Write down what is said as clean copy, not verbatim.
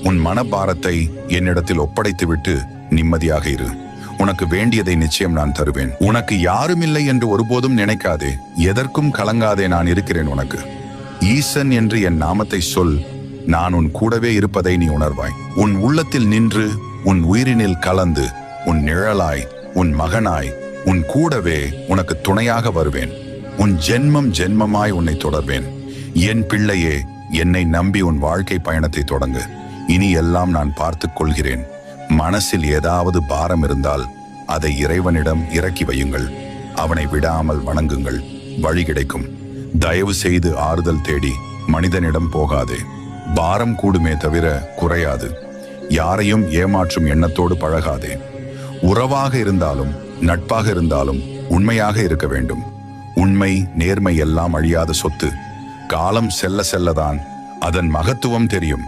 உன் மனபாரத்தை என்னிடத்தில் ஒப்படைத்துவிட்டு நிம்மதியாக இரு. உனக்கு வேண்டியதை நிச்சயம் நான் தருவேன். உனக்கு யாரும் இல்லை என்று ஒருபோதும் நினைக்காதே. எதற்கும் கலங்காதே, நான் இருக்கிறேன் உனக்கு. ஈசன் என்று என் நாமத்தை சொல், நான் உன் கூடவே இருப்பதை நீ உணர்வாய். உன் உள்ளத்தில் நின்று உன் உயிரினில் கலந்து உன் நிழலாய் உன் மகனாய் உன் கூடவே உனக்கு துணையாக வருவேன். உன் ஜென்மம் ஜென்மமாய் உன்னை தொடர்வேன். என் பிள்ளையே, என்னை நம்பி உன் வாழ்க்கை பயணத்தை தொடங்கு. இனி எல்லாம் நான் பார்த்துக் கொள்கிறேன். மனசில் ஏதாவது பாரம் இருந்தால் அதை இறைவனிடம் இறக்கி வையுங்கள். அவனை விடாமல் வணங்குங்கள், வழி கிடைக்கும். தயவு செய்து ஆறுதல் தேடி மனிதனிடம் போகாதே. பாரம் கூடுமே தவிர குறையாது. யாரையும் ஏமாற்றும் எண்ணத்தோடு பழகாதே. உறவாக இருந்தாலும் நட்பாக இருந்தாலும் உண்மையாக இருக்க வேண்டும். உண்மை நேர்மை எல்லாம் அழியாத சொத்து. காலம் செல்ல செல்லதான் அதன் மகத்துவம் தெரியும்.